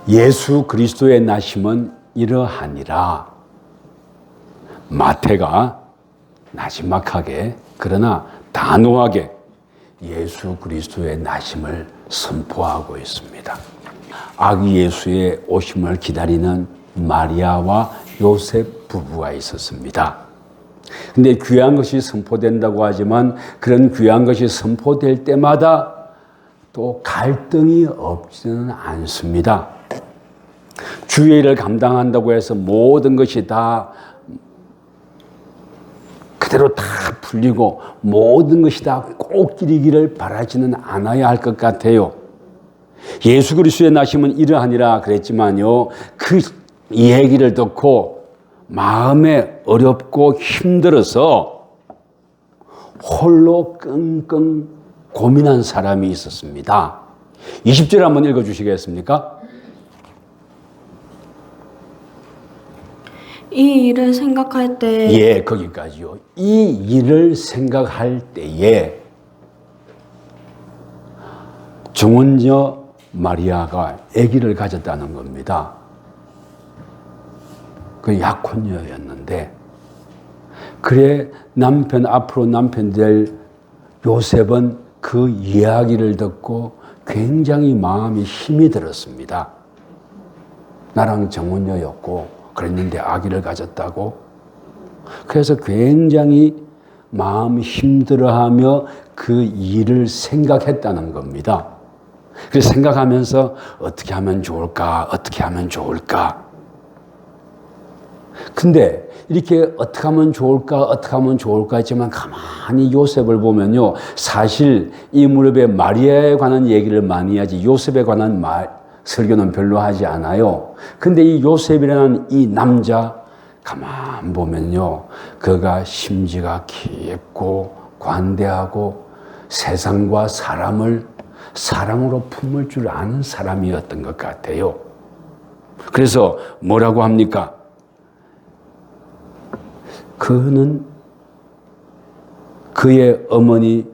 예수 그리스도의 나심은 이러하니라. 마태가 나지막하게 그러나 단호하게 예수 그리스도의 나심을 선포하고 있습니다. 아기 예수의 오심을 기다리는 마리아와 요셉 부부가 있었습니다. 근데 귀한 것이 선포된다고 하지만 그런 귀한 것이 선포될 때마다 또 갈등이 없지는 않습니다. 주의 일을 감당한다고 해서 모든 것이 다 그대로 다 풀리고 모든 것이 다 꼭 이루기를 바라지는 않아야 할 것 같아요. 예수 그리스도의 나심은 이러하니라 그랬지만요, 그 얘기를 듣고 마음에 어렵고 힘들어서 홀로 끙끙 고민한 사람이 있었습니다. 20절 한번 읽어주시겠습니까? 이 일을 생각할 때 예, 거기까지요. 이 일을 생각할 때에 정혼녀 마리아가 아기를 가졌다는 겁니다. 그 약혼녀였는데, 그래 앞으로 남편 될 요셉은 그 이야기를 듣고 굉장히 마음이 힘이 들었습니다. 나랑 정혼녀였고 그랬는데 아기를 가졌다고. 그래서 굉장히 마음이 힘들어하며 그 일을 생각했다는 겁니다. 그래서 생각하면서 어떻게 하면 좋을까? 어떻게 하면 좋을까? 근데 이렇게 어떻게 하면 좋을까? 어떻게 하면 좋을까? 했지만 가만히 요셉을 보면요, 사실 이 무렵에 마리아에 관한 얘기를 많이 하지 요셉에 관한 설교는 별로 하지 않아요. 근데 이 요셉이라는 이 남자 가만 보면요, 그가 심지가 깊고 관대하고 세상과 사람을 사랑으로 품을 줄 아는 사람이었던 것 같아요. 그래서 뭐라고 합니까? 그는 그의 어머니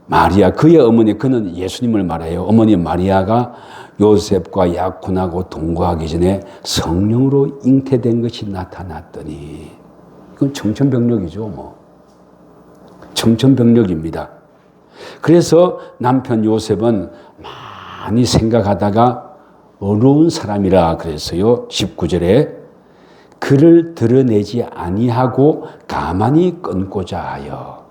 마리아, 그의 어머니, 그는 예수님을 말해요. 어머니 마리아가 요셉과 약혼하고 동거하기 전에 성령으로 잉태된 것이 나타났더니, 이건 청천벽력이죠, 뭐. 청천벽력입니다. 그래서 남편 요셉은 많이 생각하다가 어려운 사람이라 그랬어요. 19절에 그를 드러내지 아니하고 가만히 끊고자 하여.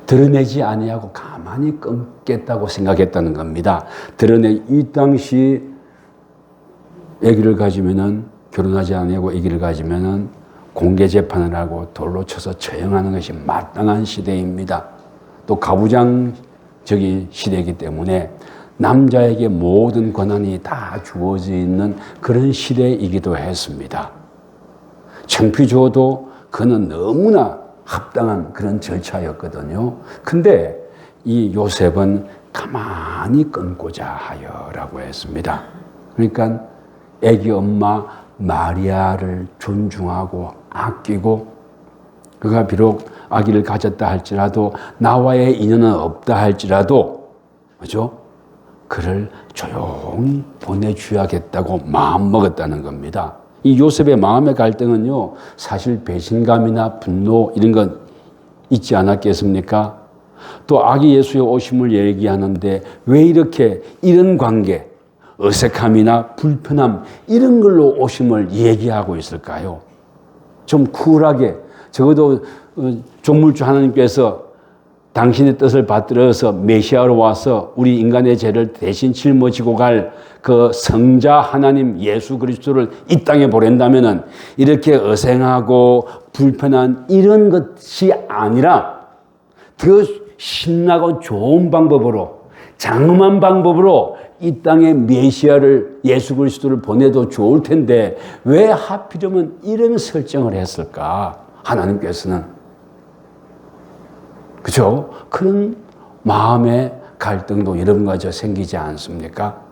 드러내지 아니하고 가만히 끊겠다고 생각했다는 겁니다. 이 당시 아기를 가지면은, 결혼하지 아니하고 아기를 가지면은 공개 재판을 하고 돌로 쳐서 처형하는 것이 마땅한 시대입니다. 또 가부장적인 시대이기 때문에 남자에게 모든 권한이 다 주어져 있는 그런 시대이기도 했습니다. 창피줘도 그는 너무나 합당한 그런 절차였거든요. 근데 이 요셉은 가만히 끊고자 하여라고 했습니다. 그러니까 아기 엄마 마리아를 존중하고 아끼고, 그가 비록 아기를 가졌다 할지라도 나와의 인연은 없다 할지라도, 그죠? 그를 조용히 보내줘야겠다고 마음먹었다는 겁니다. 이 요셉의 마음의 갈등은요, 사실 배신감이나 분노 이런 건 있지 않았겠습니까? 또 아기 예수의 오심을 얘기하는데 왜 이렇게 이런 관계, 어색함이나 불편함 이런 걸로 오심을 얘기하고 있을까요? 좀 쿨하게, 적어도 조물주 하나님께서 당신의 뜻을 받들어서 메시아로 와서 우리 인간의 죄를 대신 짊어지고 갈 그 성자 하나님 예수 그리스도를 이 땅에 보낸다면은 이렇게 어색하고 불편한 이런 것이 아니라 더 신나고 좋은 방법으로, 장엄한 방법으로 이 땅에 메시아를, 예수 그리스도를 보내도 좋을 텐데 왜 하필이면 이런 설정을 했을까? 하나님께서는. 그죠? 그런 마음의 갈등도 이런 가지 생기지 않습니까?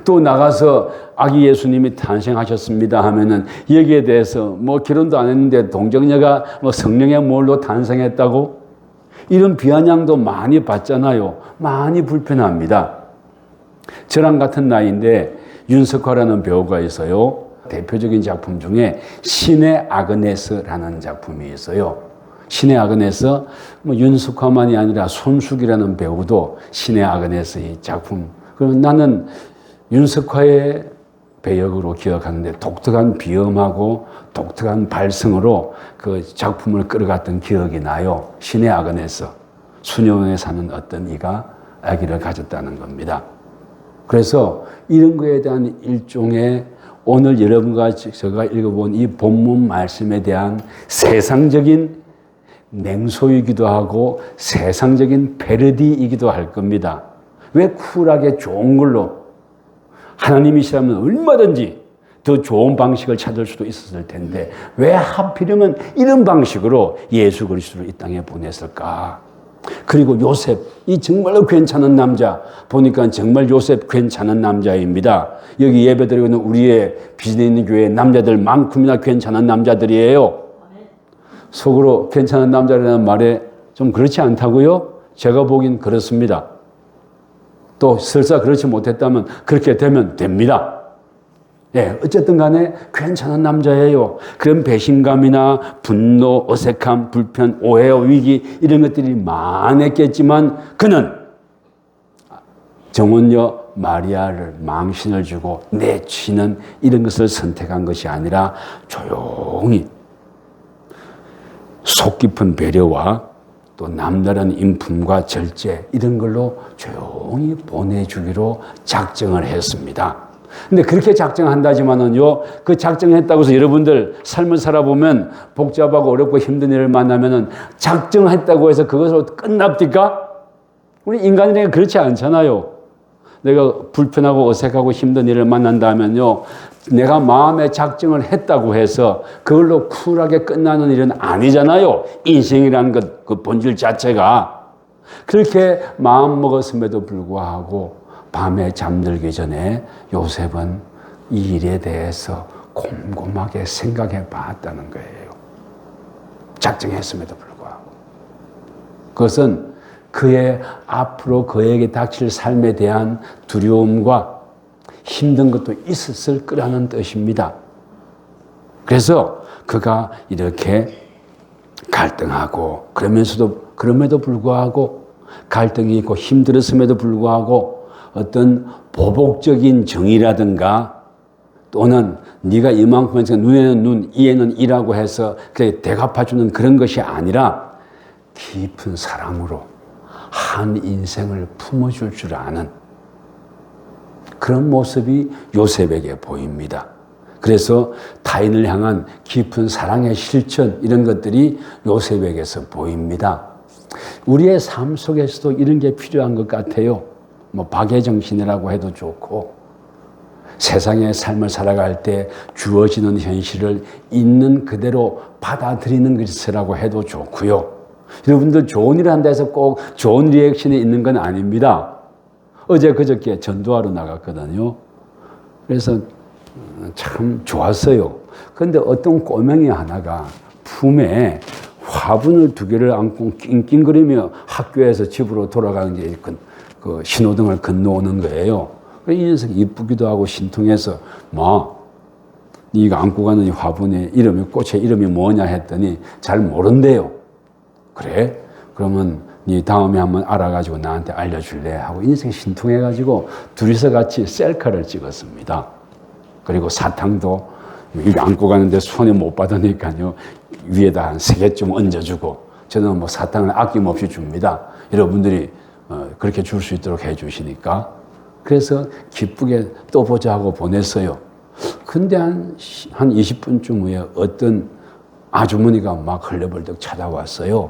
또 나가서 아기 예수님이 탄생하셨습니다 하면은 여기에 대해서 뭐 결혼도 안 했는데 동정녀가 뭐 성령의 뭘로 탄생했다고? 이런 비아냥도 많이 받잖아요. 많이 불편합니다. 저랑 같은 나이인데 윤석화라는 배우가 있어요. 대표적인 작품 중에 신의 아그네스라는 작품이 있어요. 신의 아그네스, 윤석화만이 아니라 손숙이라는 배우도 신의 아그네스의 작품. 그럼 나는 윤석화의 배역으로 기억하는데 독특한 비음하고 독특한 발성으로 그 작품을 끌어갔던 기억이 나요. 신의 아그네스. 수녀원에 사는 어떤 이가 아기를 가졌다는 겁니다. 그래서 이런 거에 대한 일종의 오늘 여러분과 제가 읽어본 이 본문 말씀에 대한 세상적인 맹소이기도 하고 세상적인 패러디이기도 할 겁니다. 왜 쿨하게 좋은 걸로 하나님이시라면 얼마든지 더 좋은 방식을 찾을 수도 있었을 텐데 왜 하필이면 이런 방식으로 예수 그리스도를 이 땅에 보냈을까? 그리고 요셉, 이 정말로 괜찮은 남자 보니까 정말 요셉 괜찮은 남자입니다. 여기 예배드리고 있는 우리의 비전에 있는 교회 남자들만큼이나 괜찮은 남자들이에요. 속으로 괜찮은 남자라는 말에 좀 그렇지 않다고요? 제가 보긴 그렇습니다. 또 설사 그렇지 못했다면 그렇게 되면 됩니다. 예, 어쨌든 간에 괜찮은 남자예요. 그런 배신감이나 분노, 어색함, 불편, 오해와 위기 이런 것들이 많았겠지만 그는 정혼녀 마리아를 망신을 주고 내치는 이런 것을 선택한 것이 아니라 조용히 속 깊은 배려와 또 남다른 인품과 절제 이런 걸로 조용히 보내주기로 작정을 했습니다. 근데 그렇게 작정한다지만은요, 그 작정했다고 해서 여러분들 삶을 살아보면 복잡하고 어렵고 힘든 일을 만나면은 작정했다고 해서 그것으로 끝납니까? 우리 인간이라는 게 그렇지 않잖아요. 내가 불편하고 어색하고 힘든 일을 만난다면요, 내가 마음에 작정을 했다고 해서 그걸로 쿨하게 끝나는 일은 아니잖아요. 인생이라는 것, 그 본질 자체가. 그렇게 마음 먹었음에도 불구하고 밤에 잠들기 전에 요셉은 이 일에 대해서 곰곰하게 생각해 봤다는 거예요. 작정했음에도 불구하고. 그것은 그의 앞으로 그에게 닥칠 삶에 대한 두려움과 힘든 것도 있었을 거라는 뜻입니다. 그래서 그가 이렇게 갈등하고 그럼에도 불구하고 갈등이 있고 힘들었음에도 불구하고 어떤 보복적인 정의라든가 또는 네가 이만큼 해서 눈에는 눈, 이에는 이라고 해서 대갚아주는 그런 것이 아니라 깊은 사랑으로 한 인생을 품어줄 줄 아는 그런 모습이 요셉에게 보입니다. 그래서 타인을 향한 깊은 사랑의 실천 이런 것들이 요셉에게서 보입니다. 우리의 삶 속에서도 이런 게 필요한 것 같아요. 박애정신이라고 해도 좋고 세상의 삶을 살아갈 때 주어지는 현실을 있는 그대로 받아들이는 것이라고 해도 좋고요. 여러분들 좋은 일을 한다 해서 꼭 좋은 리액션이 있는 건 아닙니다. 어제 그저께 전도하러 나갔거든요. 그래서 참 좋았어요. 그런데 어떤 꼬맹이 하나가 품에 화분을 2개를 안고 낑낑거리며 학교에서 집으로 돌아가는 게 그 신호등을 건너오는 거예요. 이 녀석이 이쁘기도 하고 신통해서 네가 안고 가는 이 화분의 꽃의 이름이 뭐냐 했더니 잘 모른대요. 그래? 그러면 네 다음에 한번 알아가지고 나한테 알려줄래? 하고 이 녀석이 신통해가지고 둘이서 같이 셀카를 찍었습니다. 그리고 사탕도 이거 안고 가는데 손에 못 받으니까요. 위에다 한 3개쯤 얹어주고 저는 사탕을 아낌없이 줍니다. 여러분들이 그렇게 줄 수 있도록 해주시니까. 그래서 기쁘게 또 보자 하고 보냈어요. 근데 한 20분쯤 후에 어떤 아주머니가 막 헐레벌떡 찾아왔어요.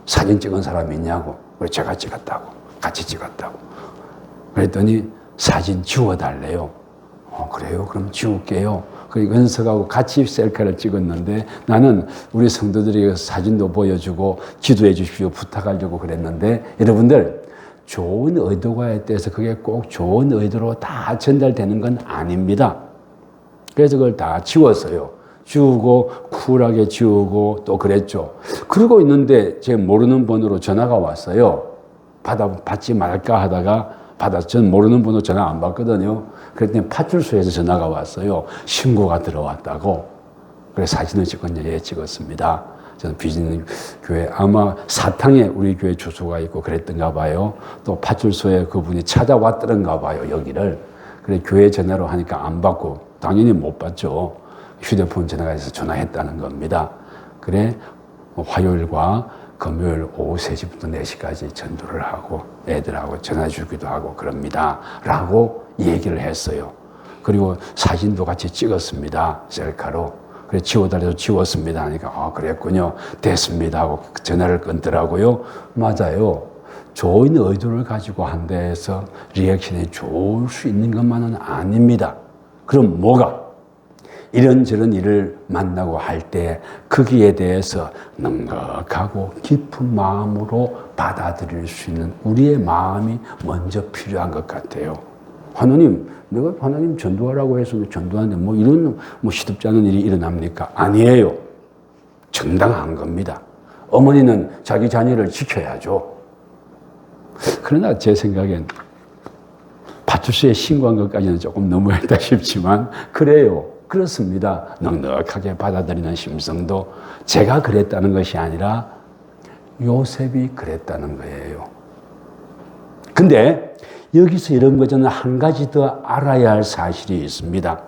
사진 찍은 사람이 있냐고. 그래서 제가 찍었다고. 같이 찍었다고. 그랬더니 사진 지워달래요. 그래요? 그럼 지울게요. 그리고 은석하고 같이 셀카를 찍었는데 나는 우리 성도들에게 사진도 보여주고 기도해 주십시오 부탁하려고 그랬는데 여러분들 좋은 의도가 있대서 그게 꼭 좋은 의도로 다 전달되는 건 아닙니다. 그래서 그걸 다 지웠어요. 지우고 쿨하게 지우고 또 그랬죠. 그러고 있는데 제 모르는 번호로 전화가 왔어요. 받지 말까 하다가 받았죠. 저는 모르는 번호 전화 안 받거든요. 그랬더니 파출소에서 전화가 왔어요. 신고가 들어왔다고. 그래서 사진을 찍었냐? 예, 찍었습니다. 저는 비즈니스 교회 아마 사탕에 우리 교회 주소가 있고 그랬던가 봐요. 또 파출소에 그분이 찾아왔던가 봐요, 여기를. 그래 교회 전화로 하니까 안 받고 당연히 못 받죠. 휴대폰 전화가 해서 전화했다는 겁니다. 그래 화요일과 금요일 오후 3시부터 4시까지 전도를 하고 애들하고 전화 주기도 하고 그럽니다. 라고 얘기를 했어요. 그리고 사진도 같이 찍었습니다. 셀카로. 그래 지워달라도 지웠습니다. 하니까 그랬군요. 됐습니다. 하고 전화를 끊더라고요. 맞아요. 좋은 의도를 가지고 한다 해서 리액션이 좋을 수 있는 것만은 아닙니다. 그럼 뭐가? 이런저런 일을 만나고 할 때 거기에 대해서 넉넉하고 깊은 마음으로 받아들일 수 있는 우리의 마음이 먼저 필요한 것 같아요. 하나님, 내가 하나님 전도하라고 해서 전도하는데 뭐 이런 시덥지 않은 일이 일어납니까? 아니에요. 정당한 겁니다. 어머니는 자기 자녀를 지켜야죠. 그러나 제 생각엔 파출소에 신고한 것까지는 조금 너무했다 싶지만 그래요. 그렇습니다. 넉넉하게 받아들이는 심성도 제가 그랬다는 것이 아니라 요셉이 그랬다는 거예요. 근데 여기서 이런 거 저는 한 가지 더 알아야 할 사실이 있습니다.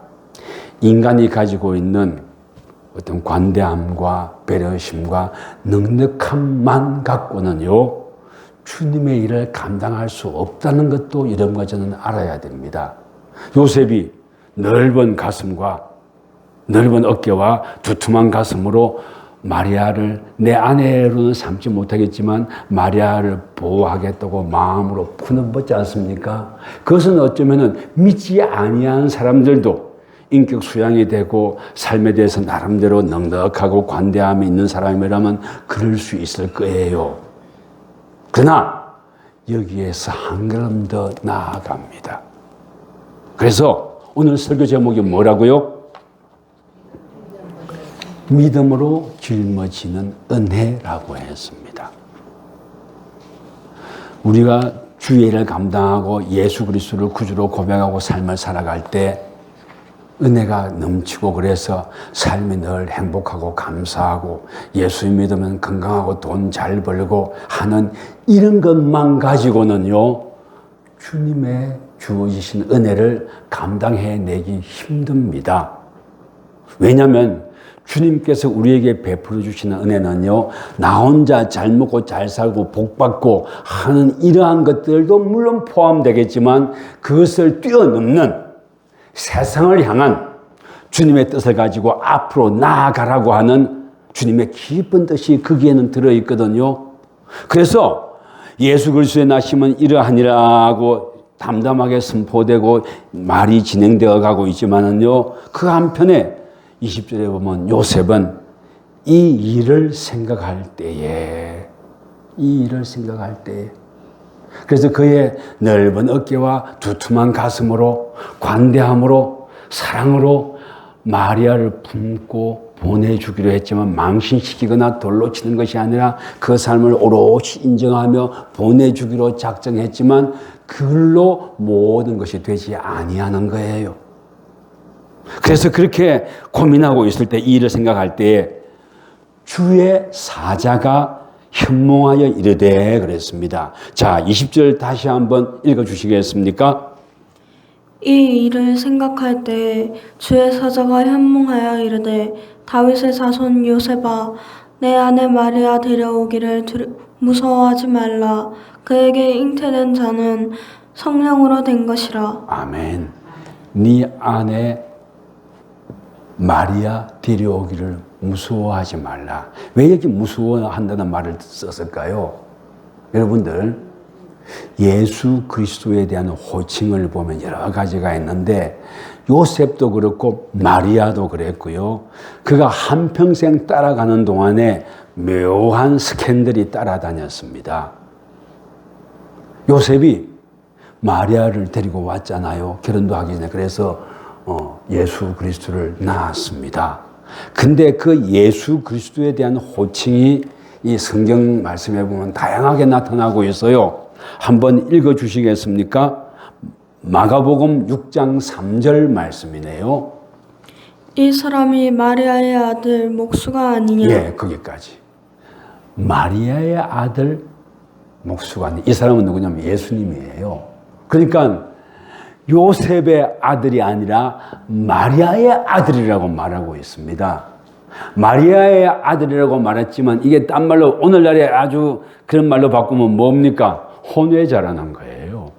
인간이 가지고 있는 어떤 관대함과 배려심과 넉넉함만 갖고는요, 주님의 일을 감당할 수 없다는 것도 이런 거 저는 알아야 됩니다. 요셉이 넓은 가슴과 넓은 어깨와 두툼한 가슴으로 마리아를 내 아내로는 삼지 못하겠지만 마리아를 보호하겠다고 마음으로 푸는벗지 않습니까? 그것은 어쩌면은 믿지 아니한 사람들도 인격 수양이 되고 삶에 대해서 나름대로 넉넉하고 관대함이 있는 사람이라면 그럴 수 있을 거예요. 그러나 여기에서 한 걸음 더 나아갑니다. 그래서 오늘 설교 제목이 뭐라고요? 믿음으로 짊어지는 은혜라고 했습니다. 우리가 주의 일을 감당하고 예수 그리스도를 구주로 고백하고 삶을 살아갈 때 은혜가 넘치고 그래서 삶이 늘 행복하고 감사하고 예수 믿으면 건강하고 돈 잘 벌고 하는 이런 것만 가지고는요, 주님의 주어지신 은혜를 감당해내기 힘듭니다. 왜냐하면 주님께서 우리에게 베풀어 주시는 은혜는요, 나 혼자 잘 먹고 잘 살고 복 받고 하는 이러한 것들도 물론 포함되겠지만 그것을 뛰어넘는 세상을 향한 주님의 뜻을 가지고 앞으로 나아가라고 하는 주님의 깊은 뜻이 거기에는 들어있거든요. 그래서 예수 그리스도의 나심은 이러하니라고 담담하게 선포되고 말이 진행되어 가고 있지만은요, 그 한편에 20절에 보면 요셉은 이 일을 생각할 때에 그래서 그의 넓은 어깨와 두툼한 가슴으로 관대함으로 사랑으로 마리아를 품고 보내주기로 했지만 망신시키거나 돌로 치는 것이 아니라 그 삶을 오롯이 인정하며 보내주기로 작정했지만 그걸로 모든 것이 되지 아니하는 거예요. 그래서 그렇게 고민하고 있을 때 이 일을 생각할 때에 주의 사자가 현몽하여 이르되 그랬습니다. 자, 20절 다시 한번 읽어주시겠습니까? 이 일을 생각할 때 주의 사자가 현몽하여 이르되 다윗의 자손 요셉아 내 아내 마리아 데려오기를 무서워하지 말라. 그에게 잉태된 자는 성령으로 된 것이라. 아멘. 네 아내 마리아 데려오기를 무서워하지 말라. 왜 여기 무서워한다는 말을 썼을까요? 여러분들, 예수 그리스도에 대한 호칭을 보면 여러 가지가 있는데 요셉도 그렇고 마리아도 그랬고요. 그가 한평생 따라가는 동안에 묘한 스캔들이 따라다녔습니다. 요셉이 마리아를 데리고 왔잖아요. 결혼도 하기 전에. 그래서 예수 그리스도를 낳았습니다. 근데 그 예수 그리스도에 대한 호칭이 이 성경 말씀에 보면 다양하게 나타나고 있어요. 한번 읽어주시겠습니까? 마가복음 6장 3절 말씀이네요. 이 사람이 마리아의 아들 목수가 아니냐? 예, 거기까지. 마리아의 아들 목수가 아니. 이 사람은 누구냐면 예수님이에요. 그러니까 요셉의 아들이 아니라 마리아의 아들이라고 말하고 있습니다. 마리아의 아들이라고 말했지만 이게 딴 말로 오늘날에 아주 그런 말로 바꾸면 뭡니까? 혼외자라는 거예요.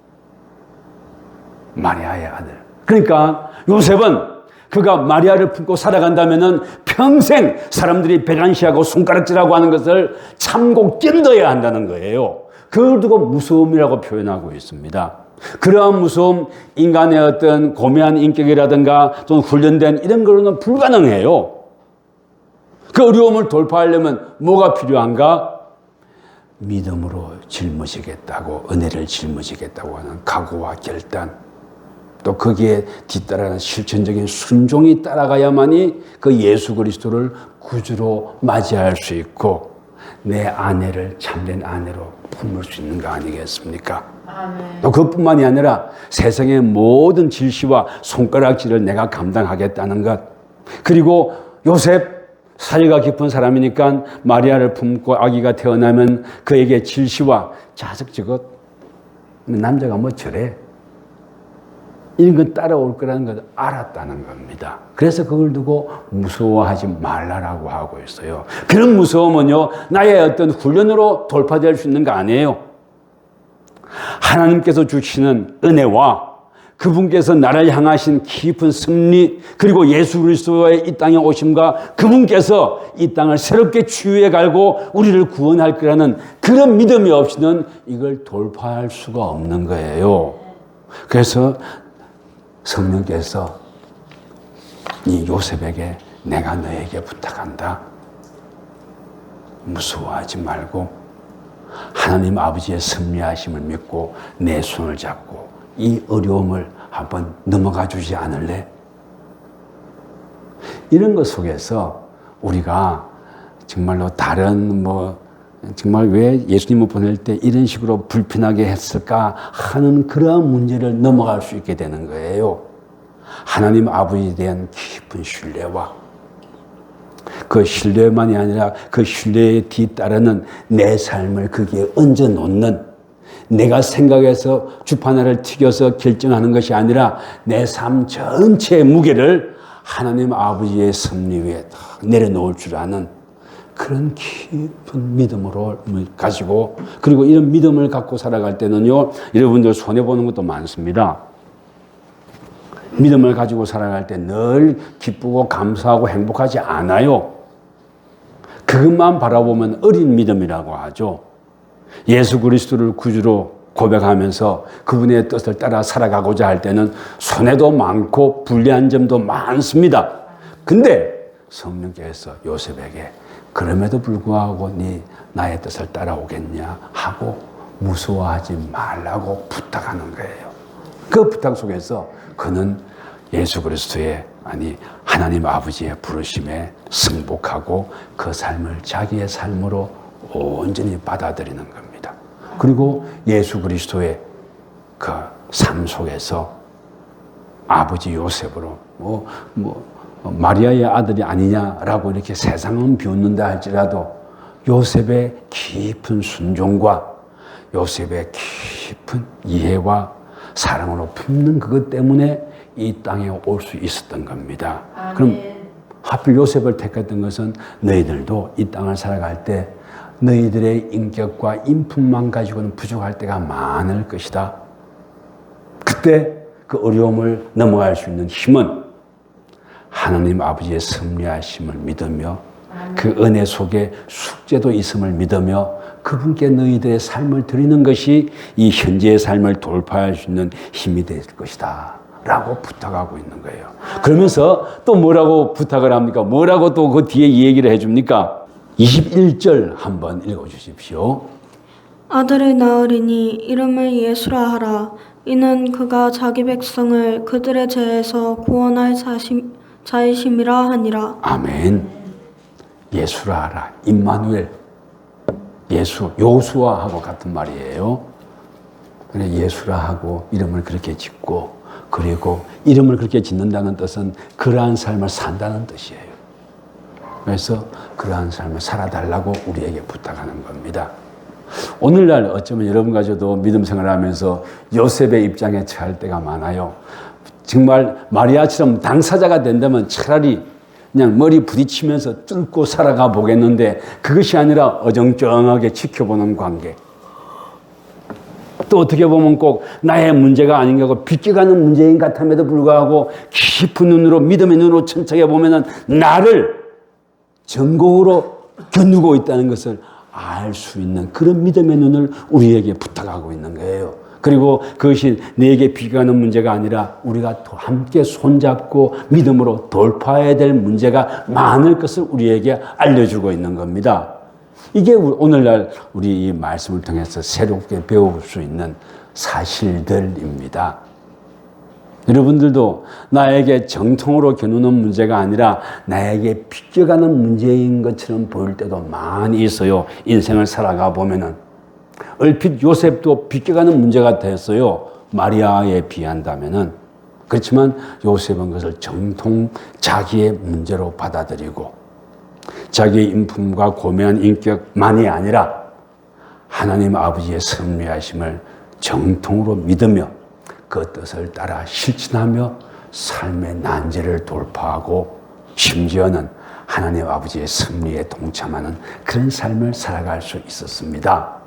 마리아의 아들. 그러니까 요셉은 그가 마리아를 품고 살아간다면은 평생 사람들이 배관시하고 손가락질하고 하는 것을 참고 견뎌야 한다는 거예요. 그걸 두고 무서움이라고 표현하고 있습니다. 그러한 무서움, 인간의 어떤 고매한 인격이라든가 또는 훈련된 이런 걸로는 불가능해요. 그 어려움을 돌파하려면 뭐가 필요한가? 믿음으로 짊어지겠다고, 은혜를 짊어지겠다고 하는 각오와 결단, 또 거기에 뒤따르는 실천적인 순종이 따라가야만이 그 예수 그리스도를 구주로 맞이할 수 있고 내 아내를 참된 아내로 품을 수 있는 거 아니겠습니까? 아멘. 또 그뿐만이 아니라 세상의 모든 질시와 손가락질을 내가 감당하겠다는 것. 그리고 요셉 사리가 깊은 사람이니까 마리아를 품고 아기가 태어나면 그에게 질시와 자식 저것 남자가 뭐 저래 이런 건 따라올 거라는 걸 알았다는 겁니다. 그래서 그걸 두고 무서워하지 말라라고 하고 있어요. 그런 무서움은요, 나의 어떤 훈련으로 돌파될 수 있는 거 아니에요. 하나님께서 주시는 은혜와 그분께서 나를 향하신 깊은 섭리, 그리고 예수 그리스도의 이 땅에 오심과 그분께서 이 땅을 새롭게 치유해 갈고 우리를 구원할 거라는 그런 믿음이 없이는 이걸 돌파할 수가 없는 거예요. 그래서 성령께서 이 요셉에게 내가 너에게 부탁한다. 무서워하지 말고 하나님 아버지의 섭리하심을 믿고 내 손을 잡고 이 어려움을 한번 넘어가 주지 않을래? 이런 것 속에서 우리가 정말로 다른 정말 왜 예수님을 보낼 때 이런 식으로 불편하게 했을까 하는 그러한 문제를 넘어갈 수 있게 되는 거예요. 하나님 아버지에 대한 깊은 신뢰와 그 신뢰만이 아니라 그 신뢰에 뒤따르는 내 삶을 거기에 얹어 놓는, 내가 생각해서 주판화를 튀겨서 결정하는 것이 아니라 내 삶 전체의 무게를 하나님 아버지의 섭리 위에 내려놓을 줄 아는 그런 깊은 믿음으로 가지고, 그리고 이런 믿음을 갖고 살아갈 때는요, 여러분들 손해보는 것도 많습니다. 믿음을 가지고 살아갈 때 늘 기쁘고 감사하고 행복하지 않아요. 그것만 바라보면 어린 믿음이라고 하죠. 예수 그리스도를 구주로 고백하면서 그분의 뜻을 따라 살아가고자 할 때는 손해도 많고 불리한 점도 많습니다. 근데 성령께서 요셉에게 그럼에도 불구하고 네 나의 뜻을 따라오겠냐 하고 무서워하지 말라고 부탁하는 거예요. 그 부탁 속에서 그는 예수 그리스도의 하나님 아버지의 부르심에 승복하고 그 삶을 자기의 삶으로 온전히 받아들이는 겁니다. 그리고 예수 그리스도의 그 삶 속에서 아버지 요셉으로 마리아의 아들이 아니냐라고 이렇게 세상은 비웃는다 할지라도 요셉의 깊은 순종과 요셉의 깊은 이해와 사랑으로 품는 그것 때문에 이 땅에 올 수 있었던 겁니다. 아멘. 그럼 하필 요셉을 택했던 것은 너희들도 이 땅을 살아갈 때 너희들의 인격과 인품만 가지고는 부족할 때가 많을 것이다. 그때 그 어려움을 넘어갈 수 있는 힘은 하나님 아버지의 섭리하심을 믿으며 그 은혜 속에 숙제도 있음을 믿으며 그분께 너희들의 삶을 드리는 것이 이 현재의 삶을 돌파할 수 있는 힘이 될 것이다 라고 부탁하고 있는 거예요. 그러면서 또 뭐라고 부탁을 합니까? 뭐라고 또 그 뒤에 이 얘기를 해줍니까? 21절 한번 읽어주십시오. 아들을 낳으리니 이름을 예수라 하라. 이는 그가 자기 백성을 그들의 죄에서 구원할 자이심이라 하니라. 아멘. 예수라 하라. 임마누엘. 예수, 요수아하고 같은 말이에요. 그래 예수라 하고 이름을 그렇게 짓고, 그리고 이름을 그렇게 짓는다는 뜻은 그러한 삶을 산다는 뜻이에요. 그래서 그러한 삶을 살아달라고 우리에게 부탁하는 겁니다. 오늘날 어쩌면 여러분과 저도 믿음 생활을 하면서 요셉의 입장에 처할 때가 많아요. 정말 마리아처럼 당사자가 된다면 차라리 그냥 머리 부딪히면서 뚫고 살아가 보겠는데, 그것이 아니라 어정쩡하게 지켜보는 관계. 또 어떻게 보면 꼭 나의 문제가 아닌가 하고 비껴가는 문제인 것 같음에도 불구하고 깊은 눈으로, 믿음의 눈으로 천천히 보면은 나를 전곡으로 겨누고 있다는 것을 알 수 있는 그런 믿음의 눈을 우리에게 부탁하고 있는 거예요. 그리고 그것이 내게 비껴가는 문제가 아니라 우리가 함께 손잡고 믿음으로 돌파해야 될 문제가 많을 것을 우리에게 알려주고 있는 겁니다. 이게 오늘날 우리 이 말씀을 통해서 새롭게 배울 수 있는 사실들입니다. 여러분들도 나에게 정통으로 겨누는 문제가 아니라 나에게 비껴가는 문제인 것처럼 보일 때도 많이 있어요. 인생을 살아가 보면은. 얼핏 요셉도 비껴가는 문제가 됐어요. 마리아에 비한다면은. 그렇지만 요셉은 그것을 정통 자기의 문제로 받아들이고, 자기의 인품과 고매한 인격만이 아니라 하나님 아버지의 섭리하심을 정통으로 믿으며 그 뜻을 따라 실천하며 삶의 난제를 돌파하고, 심지어는 하나님 아버지의 섭리에 동참하는 그런 삶을 살아갈 수 있었습니다.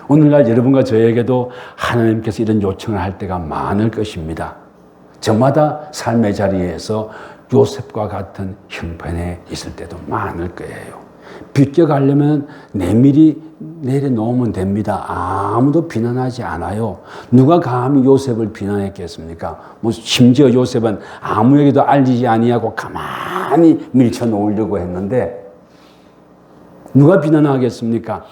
오늘날 여러분과 저에게도 하나님께서 이런 요청을 할 때가 많을 것입니다. 저마다 삶의 자리에서 요셉과 같은 형편에 있을 때도 많을 거예요. 비껴가려면 내밀히 내려놓으면 됩니다. 아무도 비난하지 않아요. 누가 감히 요셉을 비난했겠습니까? 뭐 심지어 요셉은 아무에게도 알리지 아니하고 가만히 밀쳐놓으려고 했는데 누가 비난하겠습니까?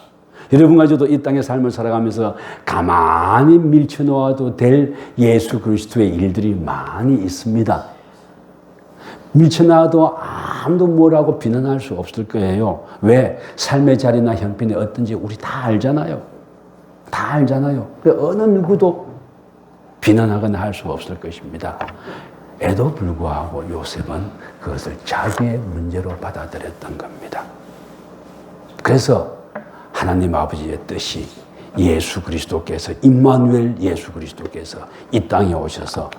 여러분과 저도 이 땅의 삶을 살아가면서 가만히 밀쳐놓아도 될 예수 그리스도의 일들이 많이 있습니다. 밀쳐놔도 아무도 뭐라고 비난할 수 없을 거예요. 왜? 삶의 자리나 형편이 어떤지 우리 다 알잖아요. 다 알잖아요. 어느 누구도 비난하거나 할 수 없을 것입니다. 에도 불구하고 요셉은 그것을 자기의 문제로 받아들였던 겁니다. 그래서 하나님 아버지의 뜻이 예수 그리스도께서, 임마누엘 예수 그리스도께서 이 땅에 오셔서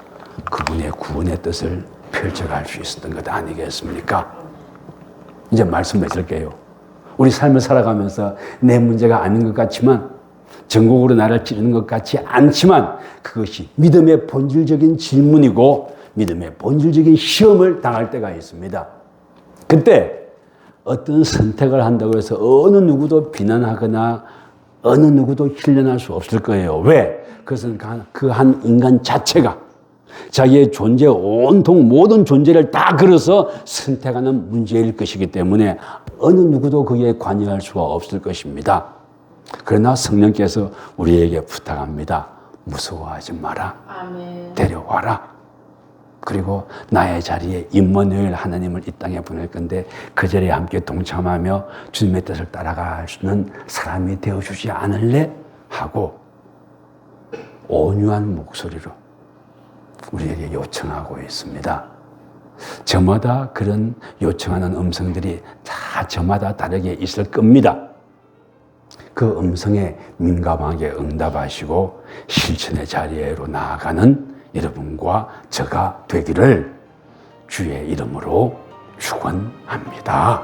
그분의 구원의 뜻을 펼쳐갈 수 있었던 것 아니겠습니까? 이제 말씀 맺을게요. 우리 삶을 살아가면서 내 문제가 아닌 것 같지만, 전국으로 나를 찌르는 것 같지 않지만, 그것이 믿음의 본질적인 질문이고 믿음의 본질적인 시험을 당할 때가 있습니다. 그때 어떤 선택을 한다고 해서 어느 누구도 비난하거나 어느 누구도 힐련할 수 없을 거예요. 왜? 그것은 그 한 인간 자체가 자기의 존재, 온통 모든 존재를 다 걸어서 선택하는 문제일 것이기 때문에 어느 누구도 거기에 관여할 수가 없을 것입니다. 그러나 성령께서 우리에게 부탁합니다. 무서워하지 마라. 아멘. 데려와라. 그리고 나의 자리에 임마누엘 하나님을 이 땅에 보낼 건데 그 자리에 함께 동참하며 주님의 뜻을 따라갈 수 있는 사람이 되어주지 않을래? 하고 온유한 목소리로 우리에게 요청하고 있습니다. 저마다 그런 요청하는 음성들이 다 저마다 다르게 있을 겁니다. 그 음성에 민감하게 응답하시고 실천의 자리로 나아가는 여러분과 저가 되기를 주의 이름으로 축원합니다.